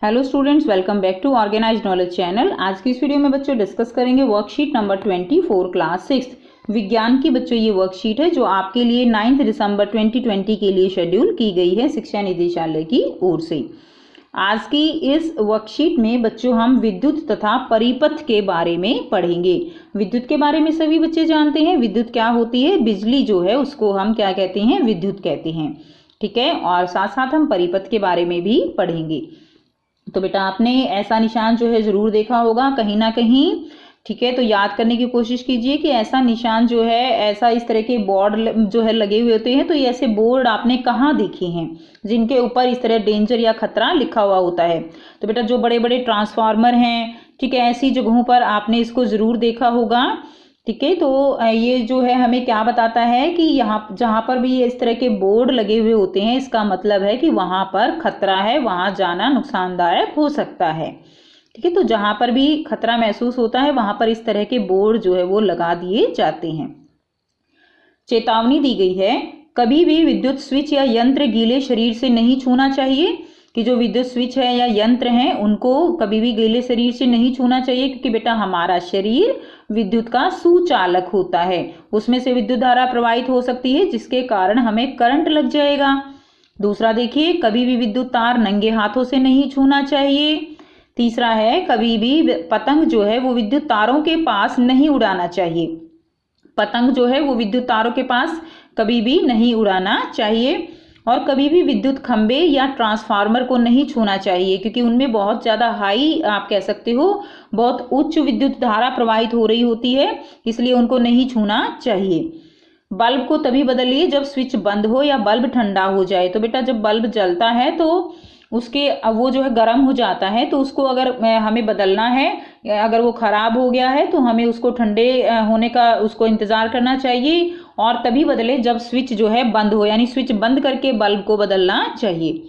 Hello students, welcome back to organised knowledge channel. आज की इस वीडियो में बच्चों डिस्कस करेंगे वर्कशीट नंबर 24 क्लास 6 विज्ञान की। बच्चों ये वर्कशीट है जो आपके लिए 9 दिसंबर 2020 के लिए शेड्यूल की गई है शिक्षा निदेशालय की ओर से। आज की इस वर्कशीट में बच्चों हम विद्युत तथा परिपथ के बारे में पढ़ेंगे। विद्युत के बारे में सभी बच्चे जानते हैं। विद्युत क्या होती है? बिजली जो है उसको हम क्या कहते हैं? विद्युत कहते हैं। ठीक है, और साथ साथ हम परिपथ के बारे में भी पढ़ेंगे। तो बेटा आपने ऐसा निशान जो है जरूर देखा होगा कहीं ना कहीं। ठीक है, तो याद करने की कोशिश कीजिए कि ऐसा निशान जो है, ऐसा इस तरह के बोर्ड जो है लगे हुए होते हैं, तो ये ऐसे बोर्ड आपने कहाँ देखे हैं जिनके ऊपर इस तरह डेंजर या खतरा लिखा हुआ होता है? तो बेटा जो बड़े बड़े ट्रांसफार्मर हैं, ठीक है, ऐसी जगहों पर आपने इसको जरूर देखा होगा। ठीक है, तो ये जो है हमें क्या बताता है कि यहाँ जहाँ पर भी इस तरह के बोर्ड लगे हुए होते हैं, इसका मतलब है कि वहाँ पर खतरा है, वहाँ जाना नुकसानदायक हो सकता है। ठीक है, तो जहाँ पर भी खतरा महसूस होता है वहाँ पर इस तरह के बोर्ड जो है वो लगा दिए जाते हैं। चेतावनी दी गई है, कभी भी विद्युत स्विच या यंत्र गीले शरीर से नहीं छूना चाहिए। कि जो विद्युत स्विच है या यंत्र हैं उनको कभी भी गीले शरीर से नहीं छूना चाहिए, क्योंकि बेटा हमारा शरीर विद्युत का सुचालक होता है। उसमें से विद्युत धारा प्रवाहित हो सकती है जिसके कारण हमें करंट लग जाएगा। दूसरा देखिए, कभी भी विद्युत तार नंगे हाथों से नहीं छूना चाहिए। तीसरा है, कभी भी पतंग जो है वो विद्युत तारों के पास नहीं उड़ाना चाहिए। पतंग जो है वो विद्युत तारों के पास कभी भी नहीं उड़ाना चाहिए। और कभी भी विद्युत खंबे या ट्रांसफार्मर को नहीं छूना चाहिए, क्योंकि उनमें बहुत ज़्यादा हाई, आप कह सकते हो बहुत उच्च विद्युत धारा प्रवाहित हो रही होती है, इसलिए उनको नहीं छूना चाहिए। बल्ब को तभी बदलिए जब स्विच बंद हो या बल्ब ठंडा हो जाए। तो बेटा जब बल्ब जलता है तो उसके वो जो है गर्म हो जाता है, तो उसको अगर हमें बदलना है, अगर वो खराब हो गया है तो हमें उसको ठंडे होने का उसको इंतज़ार करना चाहिए, और तभी बदले जब स्विच जो है बंद हो, यानी स्विच बंद करके बल्ब को बदलना चाहिए।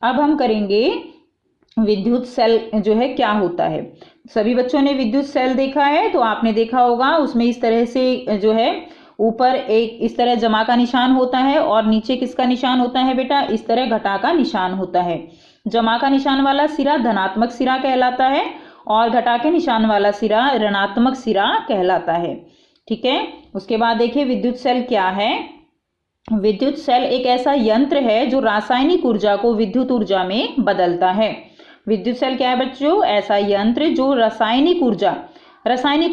अब हम करेंगे विद्युत सेल जो है क्या होता है। सभी बच्चों ने विद्युत सेल देखा है, तो आपने देखा होगा उसमें इस तरह से जो है ऊपर एक इस तरह जमा का निशान होता है और नीचे किसका निशान होता है बेटा? इस तरह घटा का निशान होता है। जमा का निशान वाला सिरा धनात्मक सिरा कहलाता है और घटा के निशान वाला सिरा ऋणात्मक सिरा कहलाता है। ठीक है, उसके बाद देखिए विद्युत सेल क्या है। विद्युत सेल एक ऐसा यंत्र है जो रासायनिक ऊर्जा को विद्युत ऊर्जा में बदलता है। विद्युत सेल क्या है बच्चों? ऐसा यंत्र जो रासायनिक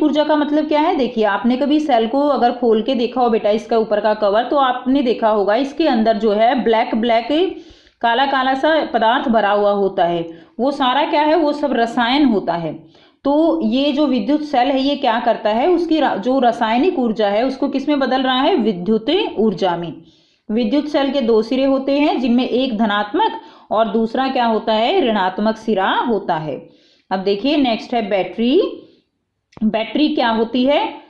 ऊर्जा का मतलब क्या है? देखिए आपने कभी सेल को अगर खोल के देखा हो बेटा, इसका ऊपर का कवर, तो आपने देखा होगा इसके अंदर जो है ब्लैक ब्लैक काला काला सा पदार्थ भरा हुआ होता है। वो सारा क्या है? वो सब रसायन होता है। तो ये जो विद्युत सेल है ये क्या करता है? उसकी जो रासायनिक ऊर्जा है उसको किस में बदल रहा है? विद्युत ऊर्जा में। विद्युत सेल के दो सिरे होते हैं जिनमें एक धनात्मक और दूसरा क्या होता है? ऋणात्मक सिरा होता है। अब देखिए नेक्स्ट है बैटरी। बैटरी क्या होती है?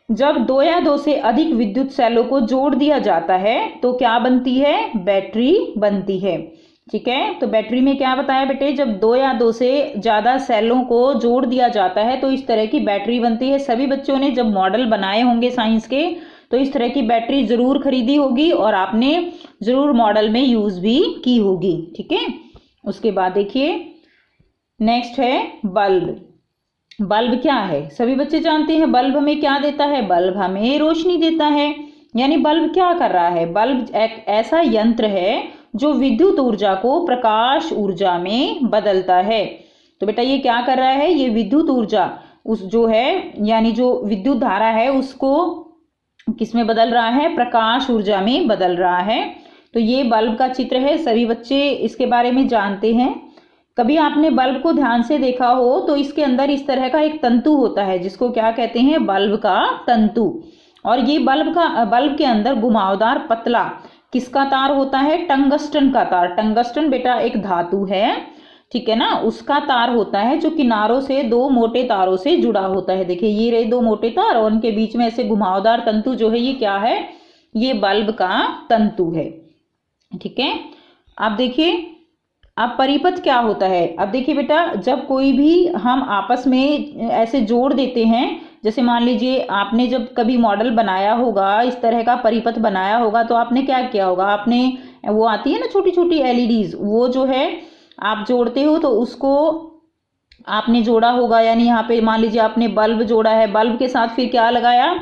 जब दो या दो से अधिक विद्युत सेलों को जोड़ दिया जाता है तो क्या बनती है? बैटरी बनती है। ठीक है, तो बैटरी में क्या बताया बेटे? जब दो या दो से ज्यादा सेलों को जोड़ दिया जाता है तो इस तरह की बैटरी बनती है। सभी बच्चों ने जब मॉडल बनाए होंगे साइंस के तो इस तरह की बैटरी जरूर खरीदी होगी और आपने जरूर मॉडल में यूज भी की होगी। ठीक है, उसके बाद देखिए नेक्स्ट है बल्ब। बल्ब क्या है? सभी बच्चे जानते हैं बल्ब हमें क्या देता है? बल्ब हमें रोशनी देता है। यानी बल्ब क्या कर रहा है? बल्ब एक ऐसा यंत्र है जो विद्युत ऊर्जा को प्रकाश ऊर्जा में बदलता है। तो बेटा ये क्या कर रहा है? ये विद्युत ऊर्जा उस जो है, यानी जो विद्युत धारा है उसको किस में बदल रहा है? प्रकाश ऊर्जा में बदल रहा है। तो ये बल्ब का चित्र है, सभी बच्चे इसके बारे में जानते हैं। कभी आपने बल्ब को ध्यान से देखा हो तो इसके अंदर इस तरह का एक तंतु होता है जिसको क्या कहते हैं? बल्ब का तंतु। और ये बल्ब के अंदर घुमावदार पतला किसका तार होता है? टंगस्टन का तार। टंगस्टन बेटा एक धातु है, ठीक है ना, उसका तार होता है जो किनारों से दो मोटे तारों से जुड़ा होता है। देखिए ये रहे दो मोटे तार और उनके बीच में ऐसे घुमावदार तंतु जो है ये क्या है? ये बल्ब का तंतु है। ठीक है, अब देखिए अब परिपथ क्या होता है। अब देखिए बेटा जब कोई भी हम आपस में ऐसे जोड़ देते हैं, जैसे मान लीजिए आपने जब कभी मॉडल बनाया होगा, इस तरह का परिपथ बनाया होगा, तो आपने क्या किया होगा? आपने वो आती है ना छोटी छोटी एलईडीज, वो जो है आप जोड़ते हो तो उसको आपने जोड़ा होगा, यानी यहाँ पे मान लीजिए आपने बल्ब जोड़ा है, बल्ब के साथ फिर क्या लगाया,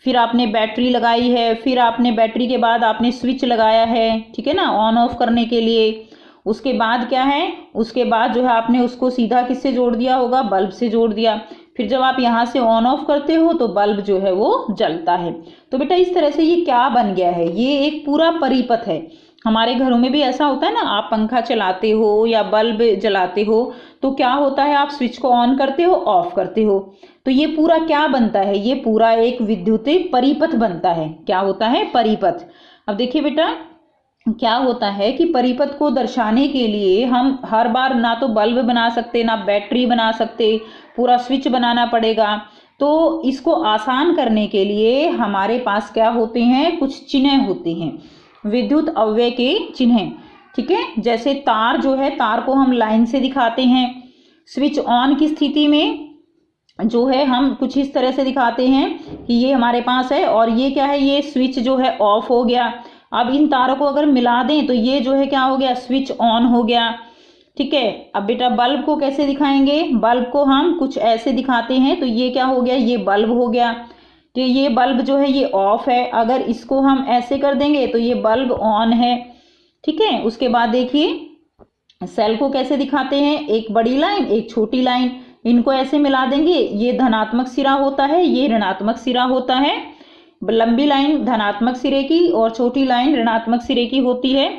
फिर आपने बैटरी लगाई है, फिर आपने बैटरी के बाद आपने स्विच लगाया है, ठीक है ना, ऑन ऑफ करने के लिए। उसके बाद क्या है, उसके बाद जो है आपने उसको सीधा किससे जोड़ दिया होगा, बल्ब से जोड़ दिया। फिर जब आप यहाँ से ऑन ऑफ करते हो तो बल्ब जो है वो जलता है। तो बेटा इस तरह से ये क्या बन गया है, ये एक पूरा परिपथ है। हमारे घरों में भी ऐसा होता है ना, आप पंखा चलाते हो या बल्ब जलाते हो तो क्या होता है, आप स्विच को ऑन करते हो, ऑफ करते हो, तो ये पूरा क्या बनता है, ये पूरा एक विद्युतीय परिपथ बनता है। क्या होता है, परिपथ। अब देखिए बेटा क्या होता है कि परिपथ को दर्शाने के लिए हम हर बार ना तो बल्ब बना सकते, ना बैटरी बना सकते, पूरा स्विच बनाना पड़ेगा। तो इसको आसान करने के लिए हमारे पास क्या होते हैं, कुछ चिन्ह होते हैं, विद्युत अव्यय के चिन्ह, ठीक है। जैसे तार जो है, तार को हम लाइन से दिखाते हैं। स्विच ऑन की स्थिति में जो है हम कुछ इस तरह से दिखाते हैं कि ये हमारे पास है, और ये क्या है, ये स्विच जो है ऑफ हो गया। अब इन तारों को अगर मिला दें तो ये जो है क्या हो गया, स्विच ऑन हो गया, ठीक है। अब बेटा बल्ब को कैसे दिखाएंगे, बल्ब को हम कुछ ऐसे दिखाते हैं, तो ये क्या हो गया, ये बल्ब हो गया। तो ये बल्ब जो है ये ऑफ है, अगर इसको हम ऐसे कर देंगे तो ये बल्ब ऑन है, ठीक है। उसके बाद देखिए सेल को कैसे दिखाते हैं, एक बड़ी लाइन एक छोटी लाइन, इनको ऐसे मिला देंगे, ये धनात्मक सिरा होता है, ये ऋणात्मक सिरा होता है। लंबी लाइन धनात्मक सिरे की और छोटी लाइन ऋणात्मक सिरे की होती है।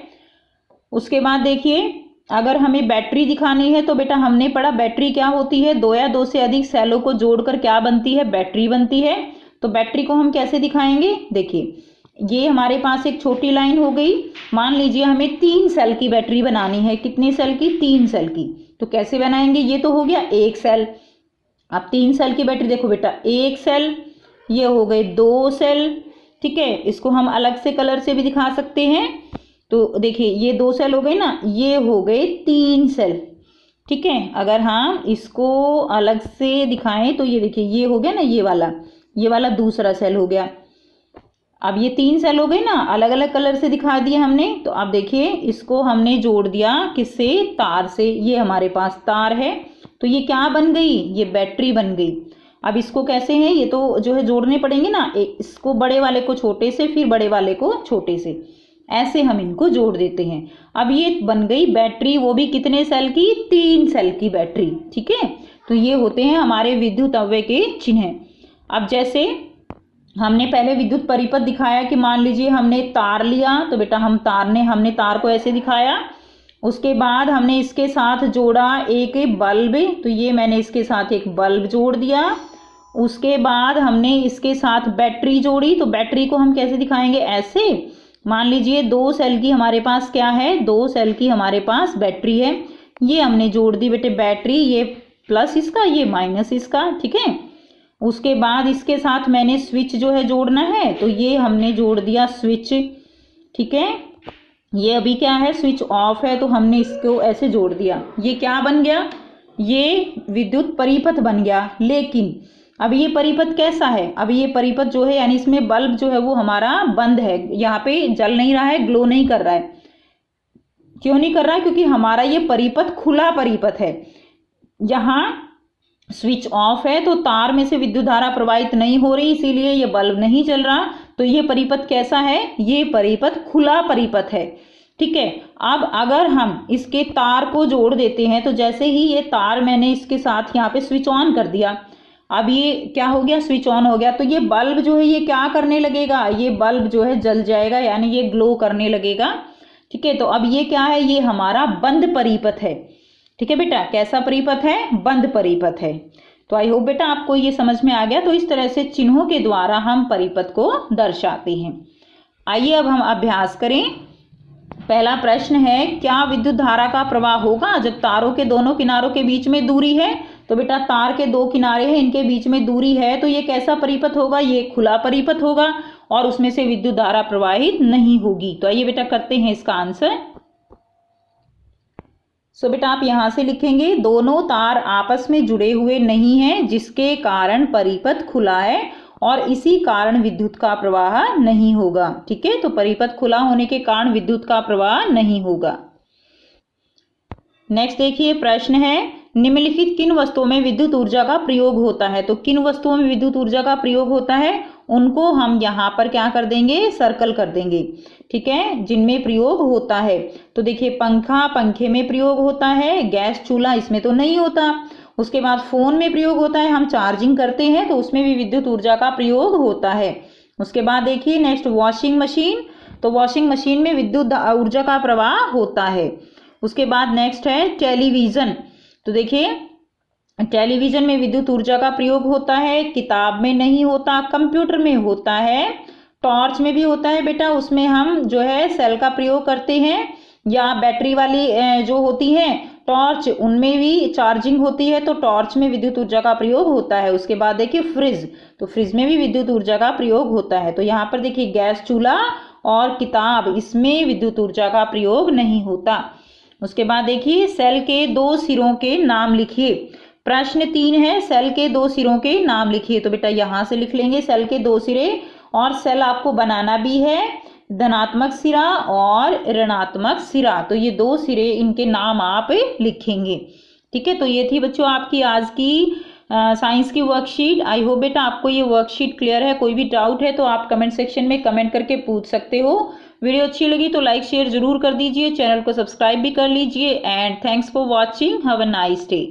उसके बाद देखिए अगर हमें बैटरी दिखानी है तो बेटा हमने पढ़ा बैटरी क्या होती है, दो या दो से अधिक सेलों को जोड़कर क्या बनती है, बैटरी बनती है। तो बैटरी को हम कैसे दिखाएंगे, देखिए ये हमारे पास एक छोटी लाइन हो गई, मान लीजिए हमें 3 सेल की बैटरी बनानी है, कितनी सेल की, 3 सेल की। तो कैसे बनाएंगे, ये तो हो गया एक सेल। अब 3 सेल की बैटरी देखो बेटा, एक सेल, ये हो गए 2 सेल, ठीक है। इसको हम अलग से कलर से भी दिखा सकते हैं। तो देखिए ये 2 सेल हो गए ना, ये हो गए 3 सेल, ठीक है। अगर हम इसको अलग से दिखाएं तो ये देखिए ये हो गया ना, ये वाला दूसरा सेल हो गया। अब ये 3 सेल हो गए ना, अलग अलग कलर से दिखा दिए हमने। तो अब देखिए इसको हमने जोड़ दिया किससे, तार से। ये हमारे पास तार है, तो ये क्या बन गई, ये बैटरी बन गई। अब इसको कैसे है, ये तो जो है जोड़ने पड़ेंगे ना, इसको बड़े वाले को छोटे से, फिर बड़े वाले को छोटे से, ऐसे हम इनको जोड़ देते हैं। अब ये बन गई बैटरी, वो भी कितने सेल की, 3 सेल की बैटरी, ठीक है। तो ये होते हैं हमारे विद्युत अव्यय के चिन्ह। अब जैसे हमने पहले विद्युत परिपथ दिखाया कि मान लीजिए हमने तार लिया, तो बेटा हमने तार को ऐसे दिखाया। उसके बाद हमने इसके साथ जोड़ा एक बल्ब, तो ये मैंने इसके साथ एक बल्ब जोड़ दिया। उसके बाद हमने इसके साथ बैटरी जोड़ी, तो बैटरी को हम कैसे दिखाएंगे, ऐसे। मान लीजिए 2 सेल की हमारे पास क्या है, 2 सेल की हमारे पास बैटरी है, ये हमने जोड़ दी बेटे बैटरी, ये प्लस इसका, ये माइनस इसका, ठीक है। उसके बाद इसके साथ मैंने स्विच जो है जोड़ना है, तो ये हमने जोड़ दिया स्विच, ठीक है। ये अभी क्या है, स्विच ऑफ है, तो हमने इसको ऐसे जोड़ दिया। ये क्या बन गया, ये विद्युत परिपथ बन गया। लेकिन अब ये परिपथ कैसा है, अब ये परिपथ जो है यानी इसमें बल्ब जो है वो हमारा बंद है, यहाँ पे जल नहीं रहा है, ग्लो नहीं कर रहा है। क्यों नहीं कर रहा है, क्योंकि हमारा ये परिपथ खुला परिपथ है। यहाँ स्विच ऑफ है तो तार में से विद्युत धारा प्रवाहित नहीं हो रही, इसीलिए ये बल्ब नहीं जल रहा। तो ये परिपथ कैसा है, ये परिपथ खुला परिपथ है, ठीक है। अब अगर हम इसके तार को जोड़ देते हैं, तो जैसे ही ये तार मैंने इसके साथ यहाँ पे स्विच ऑन कर दिया, अब ये क्या हो गया, स्विच ऑन हो गया। तो ये बल्ब जो है ये क्या करने लगेगा, ये बल्ब जो है जल जाएगा, यानी ये ग्लो करने लगेगा, ठीक है। तो अब ये क्या है, ये हमारा बंद परिपथ है, ठीक है बेटा। कैसा परिपथ है, बंद परिपथ है। तो आई होप बेटा आपको ये समझ में आ गया। तो इस तरह से चिन्हों के द्वारा हम परिपथ को दर्शाते हैं। आइए अब हम अभ्यास करें। पहला प्रश्न है, क्या विद्युत धारा का प्रवाह होगा जब तारों के दोनों किनारों के बीच में दूरी है। तो बेटा तार के 2 किनारे हैं, इनके बीच में दूरी है, तो ये कैसा परिपथ होगा, ये खुला परिपथ होगा और उसमें से विद्युत धारा प्रवाहित नहीं होगी। तो आइए बेटा करते हैं इसका आंसर। सो बेटा आप यहां से लिखेंगे, दोनों तार आपस में जुड़े हुए नहीं हैं, जिसके कारण परिपथ खुला है और इसी कारण विद्युत का प्रवाह नहीं होगा, ठीक है। तो परिपथ खुला होने के कारण विद्युत का प्रवाह नहीं होगा। नेक्स्ट देखिए प्रश्न है, निम्नलिखित किन वस्तुओं में विद्युत ऊर्जा का प्रयोग होता है। तो किन वस्तुओं में विद्युत ऊर्जा का प्रयोग होता है उनको हम यहाँ पर क्या कर देंगे, सर्कल कर देंगे, ठीक है, जिनमें प्रयोग होता है। तो देखिए पंखा, पंखे में प्रयोग होता है, गैस चूल्हा इसमें तो नहीं होता। उसके बाद फोन में प्रयोग होता है, हम चार्जिंग करते हैं तो उसमें भी विद्युत ऊर्जा का प्रयोग होता है। उसके बाद देखिए नेक्स्ट वॉशिंग मशीन, तो वॉशिंग मशीन में विद्युत ऊर्जा का प्रवाह होता है। उसके बाद नेक्स्ट है टेलीविज़न, तो देखिए टेलीविज़न में विद्युत ऊर्जा का प्रयोग होता है, किताब में नहीं होता, कंप्यूटर में होता है, टॉर्च में भी होता है बेटा, उसमें हम जो है सेल का प्रयोग करते हैं, या बैटरी वाली जो होती हैं टॉर्च उनमें भी चार्जिंग होती है तो टॉर्च में विद्युत ऊर्जा का प्रयोग होता है। उसके बाद देखिए फ्रिज, तो फ्रिज में भी विद्युत ऊर्जा का प्रयोग होता है। तो यहाँ पर देखिए गैस चूल्हा और किताब इसमें विद्युत ऊर्जा का प्रयोग नहीं होता। उसके बाद देखिए सेल के दो सिरों के नाम लिखिए। प्रश्न 3 है, सेल के दो सिरों के नाम लिखिए। तो बेटा यहाँ से लिख लेंगे सेल के दो सिरे, और सेल आपको बनाना भी है, धनात्मक सिरा और ऋणात्मक सिरा। तो ये दो सिरे, इनके नाम आप लिखेंगे, ठीक है। तो ये थी बच्चों आपकी आज की साइंस की वर्कशीट। आई होप बेटा आपको ये वर्कशीट क्लियर है। कोई भी डाउट है तो आप कमेंट सेक्शन में कमेंट करके पूछ सकते हो। वीडियो अच्छी लगी तो लाइक शेयर जरूर कर दीजिए, चैनल को सब्सक्राइब भी कर लीजिए। And thanks for watching, have a nice day.